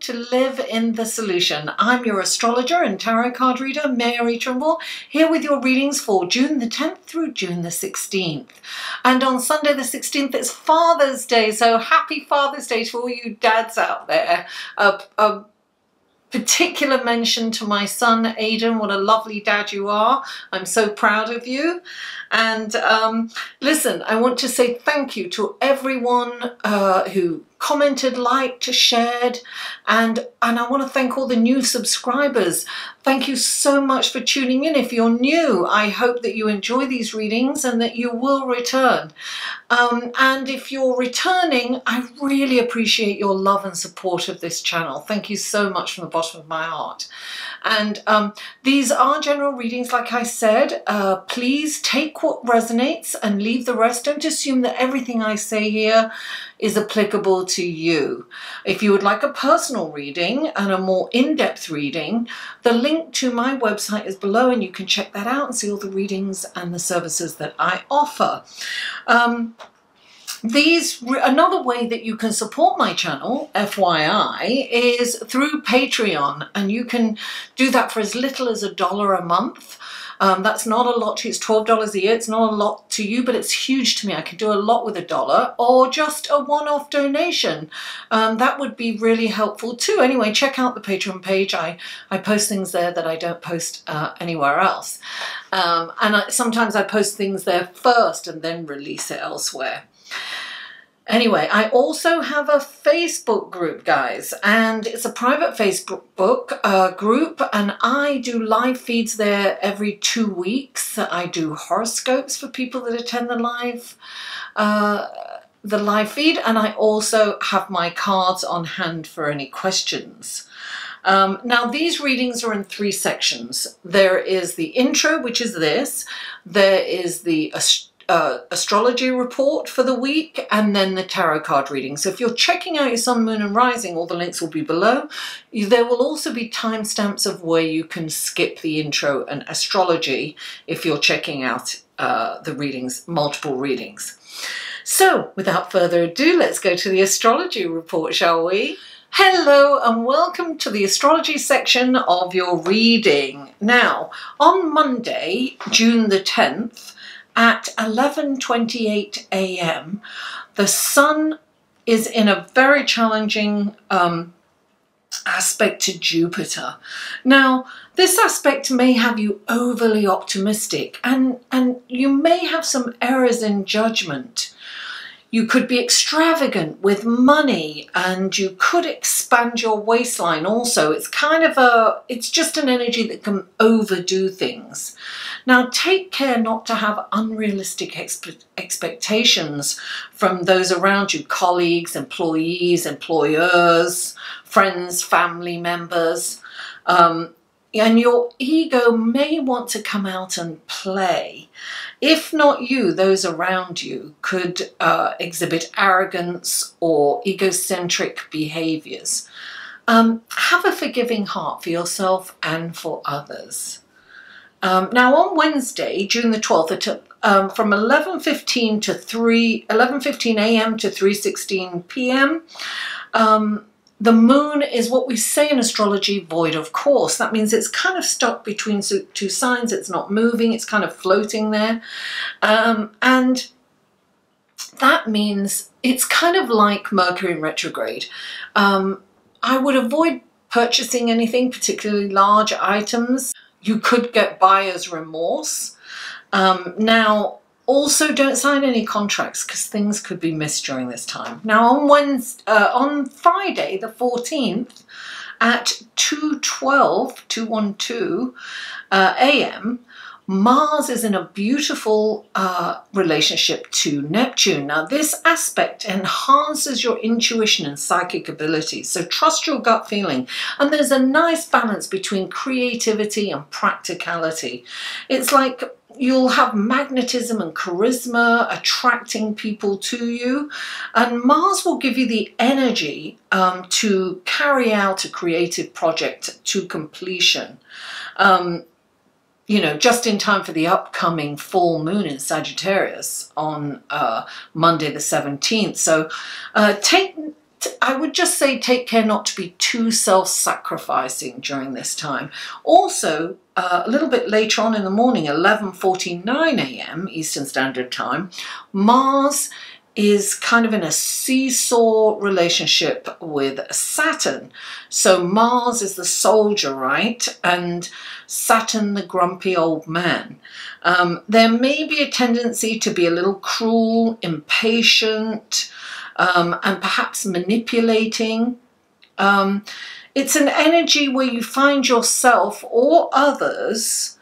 to live in the solution. I'm your astrologer and tarot card reader, Mary Trimble, here with your readings for June the 10th through June the 16th. And on Sunday the 16th, it's Father's Day, so happy Father's Day to all you dads out there. A particular mention to my son, Aidan. What a lovely dad you are. I'm so proud of you. And listen, I want to say thank you to everyone who commented, liked, shared, and I want to thank all the new subscribers. Thank you so much for tuning in. If you're new, I hope that you enjoy these readings and that you will return. And if you're returning, I really appreciate your love and support of this channel. Thank you so much from the bottom of my heart. And these are general readings, like I said. Please take what resonates and leave the rest. Don't assume that everything I say here is applicable to you. If you would like a personal reading and a more in-depth reading, the link to my website is below and you can check that out and see all the readings and the services that I offer. Another way that you can support my channel, FYI, is through Patreon, and you can do that for as little as $1 a month. That's not a lot to you. It's $12 a year. It's not a lot to you, but it's huge to me. I can do a lot with $1, or just a one-off donation. That would be really helpful too. Anyway, check out the Patreon page. I post things there that I don't post anywhere else. Sometimes I post things there first and then release it elsewhere. Anyway, I also have a Facebook group, guys, and it's a private Facebook group, and I do live feeds there every 2 weeks. I do horoscopes for people that attend the live feed, and I also have my cards on hand for any questions. Now, these readings are in 3 sections. There is the intro, which is this. There is the astrology report for the week, and then the tarot card reading. So if you're checking out your sun, moon and rising, all the links will be below. There will also be timestamps of where you can skip the intro and astrology if you're checking out the readings, multiple readings. So without further ado, let's go to the astrology report, shall we? Hello and welcome to the astrology section of your reading. Now, on Monday, June the 10th, at 11:28 AM, the sun is in a very challenging aspect to Jupiter. Now, this aspect may have you overly optimistic, and you may have some errors in judgment. You could be extravagant with money, and you could expand your waistline also. It's just an energy that can overdo things. Now, take care not to have unrealistic expectations from those around you, colleagues, employees, employers, friends, family members. And your ego may want to come out and play. If not you, those around you could exhibit arrogance or egocentric behaviors. Have a forgiving heart for yourself and for others. Now on Wednesday, June the 12th, from 11:15 AM to 3:16 PM, the moon is what we say in astrology, void of course. That means it's kind of stuck between 2 signs. It's not moving. It's kind of floating there. And that means it's kind of like Mercury in retrograde. I would avoid purchasing anything, particularly large items. You could get buyer's remorse. Now, also, don't sign any contracts because things could be missed during this time. Now, on Friday, the 14th, at 2:12 AM, Mars is in a beautiful relationship to Neptune. Now, this aspect enhances your intuition and psychic abilities, so trust your gut feeling. And there's a nice balance between creativity and practicality. It's like you'll have magnetism and charisma attracting people to you, and Mars will give you the energy to carry out a creative project to completion. You know, just in time for the upcoming full moon in Sagittarius on Monday the 17th. So take I would just say take care not to be too self-sacrificing during this time. Also, a little bit later on in the morning, 11:49 AM Eastern Standard Time, Mars is kind of in a seesaw relationship with Saturn. So Mars is the soldier, right? And Saturn, the grumpy old man. There may be a tendency to be a little cruel, impatient, and perhaps manipulating. It's an energy where you find yourself or others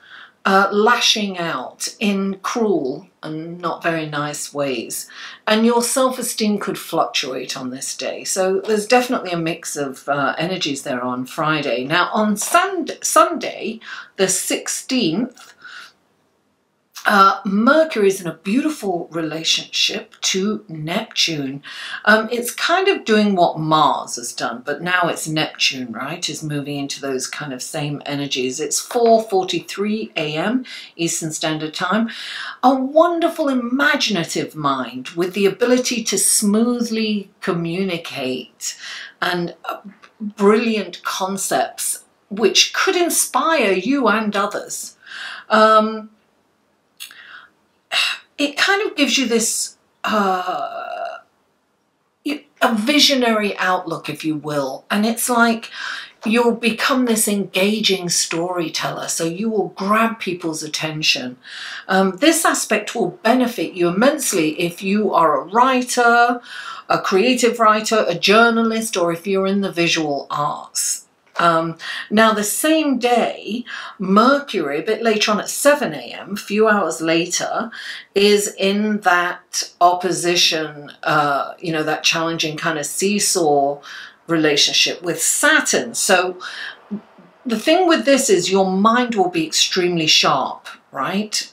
lashing out in cruel and not very nice ways. And your self-esteem could fluctuate on this day. So there's definitely a mix of energies there on Friday. Now on Sunday, the 16th, Mercury is in a beautiful relationship to Neptune. It's kind of doing what Mars has done, but now it's Neptune, right, is moving into those kind of same energies. It's 4:43 AM Eastern Standard Time. A wonderful imaginative mind with the ability to smoothly communicate and brilliant concepts which could inspire you and others. It kind of gives you this a visionary outlook, if you will, and it's like you'll become this engaging storyteller, so you will grab people's attention. This aspect will benefit you immensely if you are a writer, a creative writer, a journalist, or if you're in the visual arts. Now the same day, Mercury, a bit later on at 7 AM, a few hours later, is in that opposition, you know, that challenging kind of seesaw relationship with Saturn. So the thing with this is your mind will be extremely sharp, right?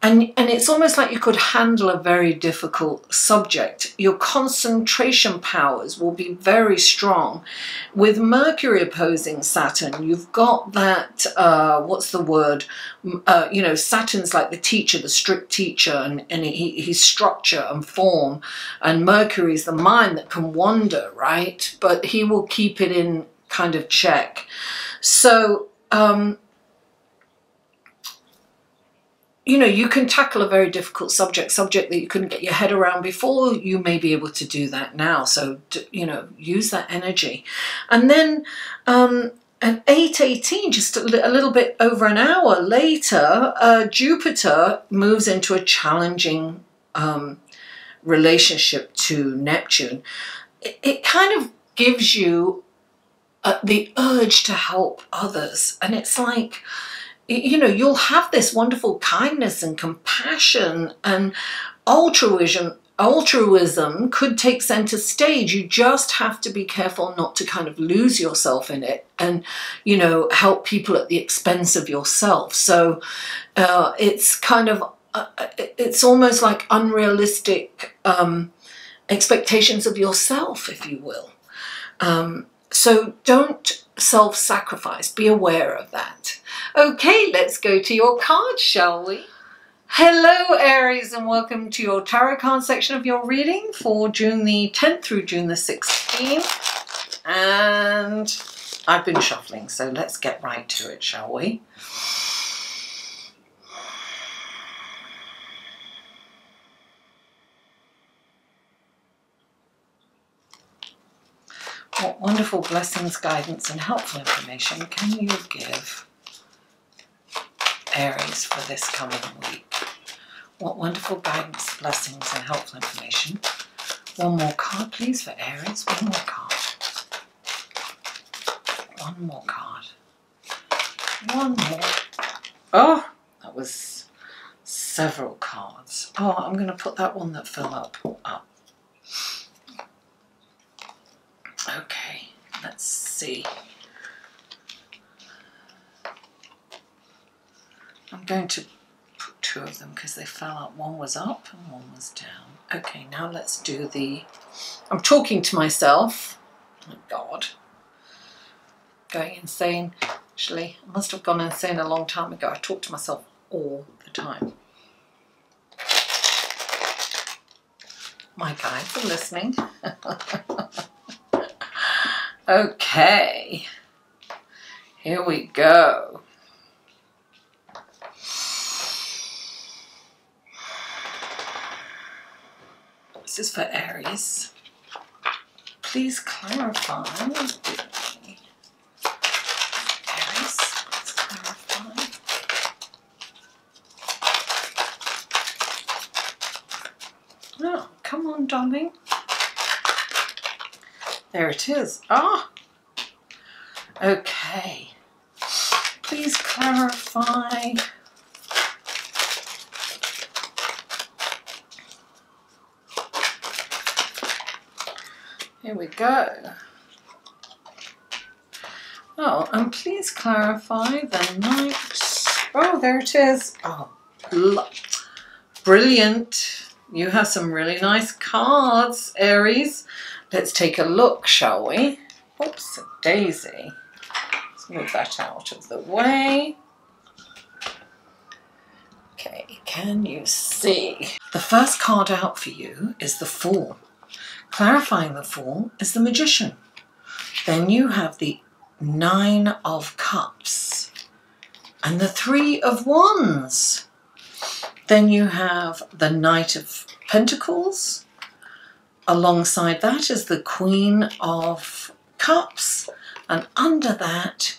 And it's almost like you could handle a very difficult subject. Your concentration powers will be very strong. With Mercury opposing Saturn, you've got that, what's the word? You know, Saturn's like the teacher, the strict teacher, and he's structure and form. And Mercury's the mind that can wander, right? But he will keep it in kind of check. So, you know, you can tackle a very difficult subject that you couldn't get your head around before. You may be able to do that now. So, you know, use that energy. And then at 8:18, just a little bit over an hour later, Jupiter moves into a challenging relationship to Neptune. It kind of gives you the urge to help others. And it's like, you know, you'll have this wonderful kindness and compassion, and altruism could take center stage. You just have to be careful not to kind of lose yourself in it and, you know, help people at the expense of yourself. So it's kind of, it's almost like unrealistic expectations of yourself, if you will. So don't self-sacrifice. Be aware of that. Okay, let's go to your cards, shall we? Hello, Aries, and welcome to your tarot card section of your reading for June the 10th through June the 16th. And I've been shuffling, so let's get right to it, shall we? What wonderful blessings, guidance, and helpful information can you give Aries for this coming week? What wonderful guidance, blessings, and helpful information. One more card, please, for Aries. One more card. One more card. One more. Oh, that was several cards. Oh, I'm going to put that one that fell up. Okay, let's see. I'm going to put two of them because they fell up. One was up and one was down. Okay, now let's do the... I'm talking to myself. Oh, God. Going insane. Actually, I must have gone insane a long time ago. I talk to myself all the time. My guides are listening. Okay, here we go. This is for Aries. Please clarify. Aries, please clarify. Oh, come on, darling. There it is. Ah, okay. Please clarify. Here we go. Oh, and please clarify the night. Oh, there it is. Oh, brilliant. You have some really nice cards, Aries. Let's take a look, shall we? Oops, a daisy. Let's move that out of the way. Okay, can you see? The first card out for you is the Fool. Clarifying the Fool is the Magician. Then you have the Nine of Cups and the Three of Wands. Then you have the Knight of Pentacles. Alongside that is the Queen of Cups, and under that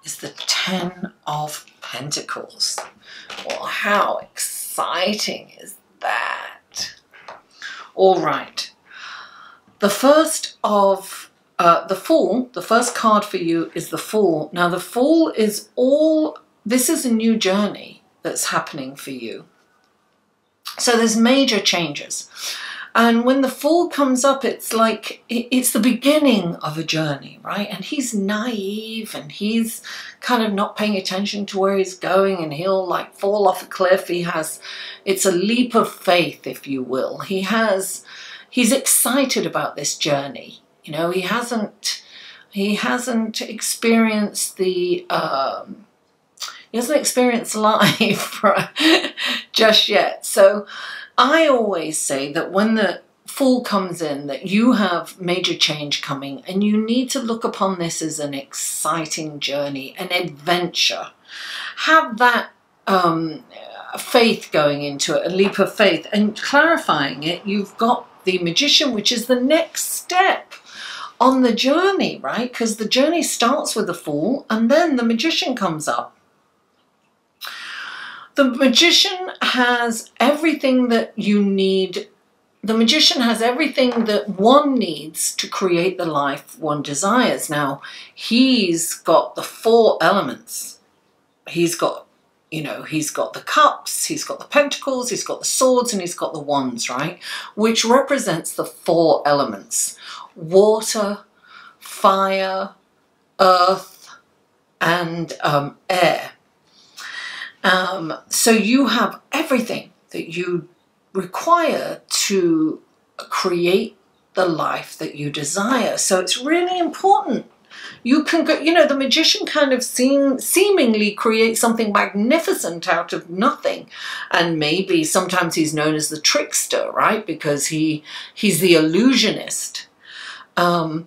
is the Ten of Pentacles. Well, how exciting is that? All right. The first of the Fool, the first card for you is the Fool. Now the Fool is this is a new journey that's happening for you. So there's major changes. And when the Fool comes up, it's like, it's the beginning of a journey, right? And he's naive and he's kind of not paying attention to where he's going, and he'll like fall off a cliff. It's a leap of faith, if you will. He's excited about this journey. You know, he hasn't experienced he hasn't experienced life just yet. So I always say that when the Fool comes in, that you have major change coming, and you need to look upon this as an exciting journey, an adventure. Have that faith going into it, a leap of faith. And clarifying it, you've got the Magician, which is the next step on the journey, right? Because the journey starts with the Fool, and then the Magician comes up. The Magician has everything that you need. The Magician has everything that one needs to create the life one desires. Now, he's got the 4 elements. He's got, you know, he's got the cups, he's got the pentacles, he's got the swords, and he's got the wands, right? Which represents the 4 elements: water, fire, earth, and air. So you have everything that you require to create the life that you desire. So it's really important. You can go, you know, the Magician kind of seemingly creates something magnificent out of nothing. And maybe sometimes he's known as the trickster, right? Because he's the illusionist. But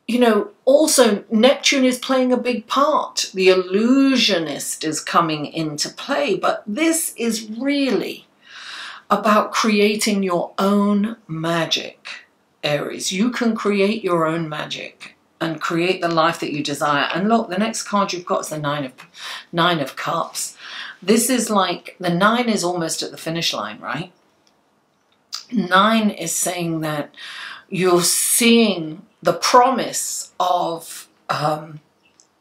you know, also Neptune is playing a big part. The illusionist is coming into play, but this is really about creating your own magic, Aries. You can create your own magic and create the life that you desire. And look, the next card you've got is the Nine of Cups. This is like, the 9 is almost at the finish line, right? 9 is saying that you're seeing the promise of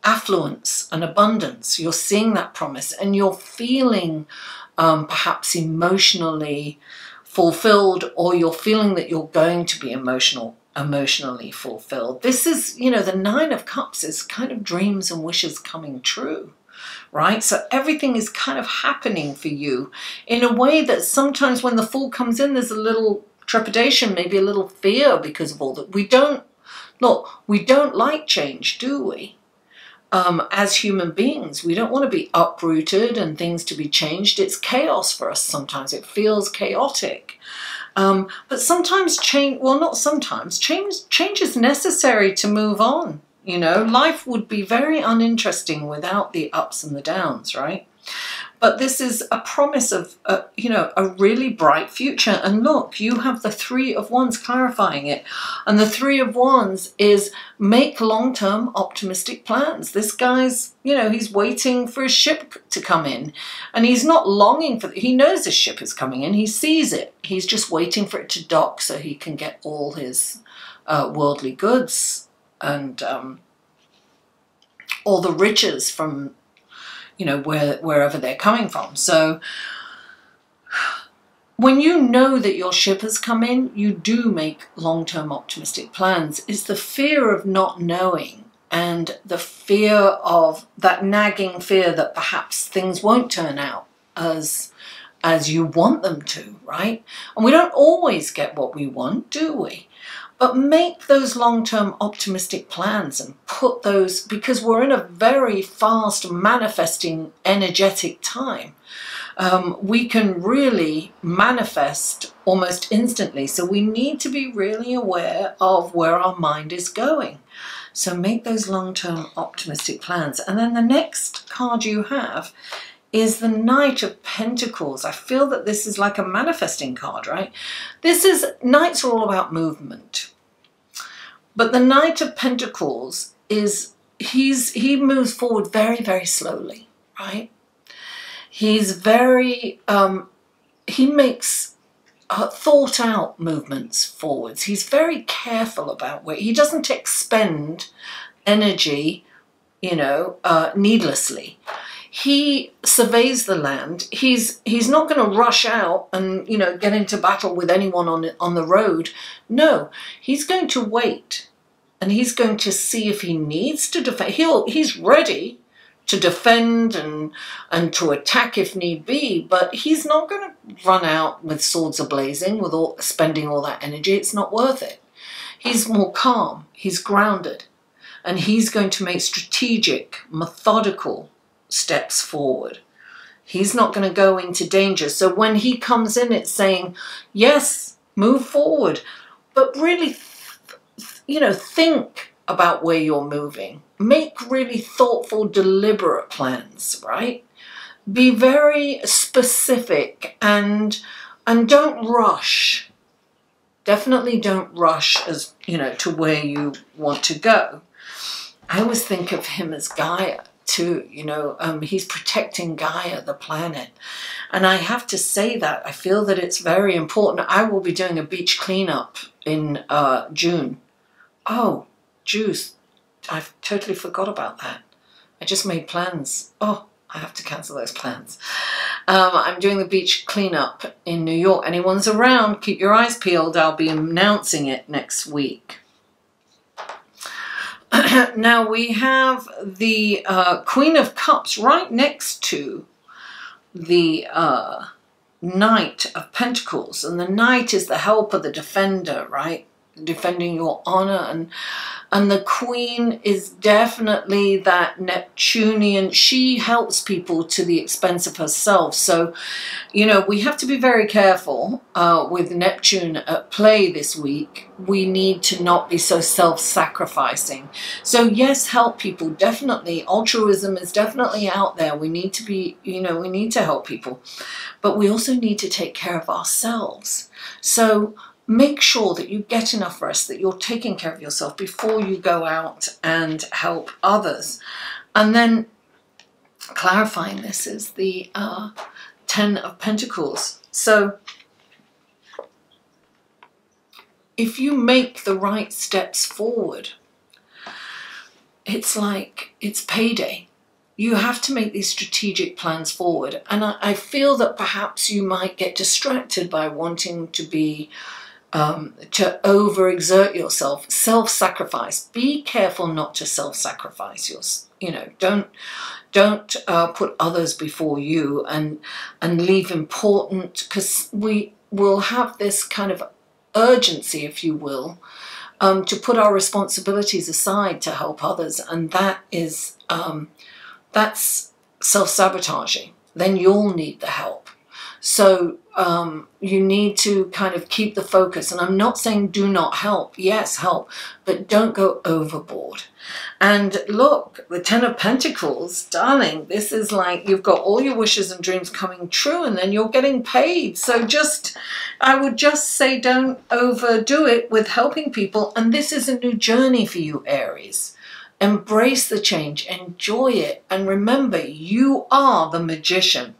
affluence and abundance. You're seeing that promise, and you're feeling perhaps emotionally fulfilled, or you're feeling that you're going to be emotionally fulfilled. This is, you know, the 9 of Cups is kind of dreams and wishes coming true, right? So everything is kind of happening for you in a way that sometimes when the Fool comes in, there's a little trepidation, maybe a little fear, because of all that. We don't like change, do we? as human beings, we don't want to be uprooted and things to be changed. It's chaos for us sometimes. It feels chaotic. But sometimes change, well, not sometimes, change is necessary to move on. You know, life would be very uninteresting without the ups and the downs, right? But this is a promise of, you know, a really bright future. And look, you have the Three of Wands clarifying it. And the Three of Wands is make long-term optimistic plans. This guy's, you know, he's waiting for his ship to come in. And he's not longing for it. He knows his ship is coming in. He sees it. He's just waiting for it to dock so he can get all his worldly goods and all the riches from, you know, wherever they're coming from. So when you know that your ship has come in, you do make long-term optimistic plans. It's the fear of not knowing and the fear of that nagging fear that perhaps things won't turn out as you want them to, right? And we don't always get what we want, do we? But make those long-term optimistic plans and put those, because we're in a very fast manifesting energetic time. We can really manifest almost instantly. So we need to be really aware of where our mind is going. So make those long-term optimistic plans. And then the next card you have is the Knight of Pentacles. I feel that this is like a manifesting card, right? Knights are all about movement. But the Knight of Pentacles is, he moves forward very, very slowly, right? He's very, he makes thought out movements forwards. He's very careful about where, he doesn't expend energy, you know, needlessly. He surveys the land. He's not going to rush out and, you know, get into battle with anyone on the road. No, he's going to wait, and he's going to see if he needs to defend. He's ready to defend and to attack if need be, but he's not going to run out with swords a-blazing, with spending all that energy. It's not worth it. He's more calm. He's grounded, and he's going to make strategic, methodical steps forward. He's not going to go into danger. So when he comes in, it's saying, yes, move forward, but really, you know, think about where you're moving. Make really thoughtful, deliberate plans, right? Be very specific and don't rush. Definitely don't rush, as you know, to where you want to go. I always think of him as Gaia too, you know, he's protecting Gaia, the planet. And I have to say that I feel that it's very important. I will be doing a beach cleanup in June. Oh, juice. I've totally forgot about that. I just made plans. Oh, I have to cancel those plans. I'm doing the beach cleanup in New York. Anyone's around, keep your eyes peeled. I'll be announcing it next week. Now we have the Queen of Cups right next to the Knight of Pentacles. And the Knight is the helper, the defender, right? Defending your honor. And the Queen is definitely that Neptunian. She helps people to the expense of herself. So, you know, we have to be very careful with Neptune at play this week. We need to not be so self-sacrificing. So yes, help people, definitely. Altruism is definitely out there. We need to be, you know, we need to help people. But we also need to take care of ourselves. So make sure that you get enough rest, that you're taking care of yourself before you go out and help others. And then clarifying this is the Ten of Pentacles. So if you make the right steps forward, it's like it's payday. You have to make these strategic plans forward. And I feel that perhaps you might get distracted by wanting to be to overexert yourself, self-sacrifice. Be careful not to self-sacrifice. You know, don't put others before you and leave important, because we will have this kind of urgency, if you will, to put our responsibilities aside to help others, and that is that's self-sabotaging. Then you'll need the help. So you need to kind of keep the focus. And I'm not saying do not help. Yes, help, but don't go overboard. And look, the Ten of Pentacles, darling, this is like you've got all your wishes and dreams coming true, and then you're getting paid. So I would just say don't overdo it with helping people. And this is a new journey for you, Aries. Embrace the change, enjoy it, and remember, you are the magician.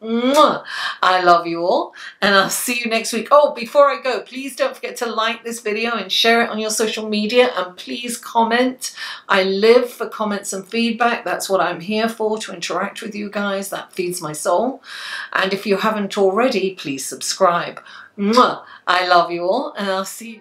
Mwah! I love you all, and I'll see you next week. Oh, before I go, please don't forget to like this video and share it on your social media, and please comment. I live for comments and feedback. That's what I'm here for, to interact with you guys. That feeds my soul. And if you haven't already, please subscribe. Mwah! I love you all, and I'll see you.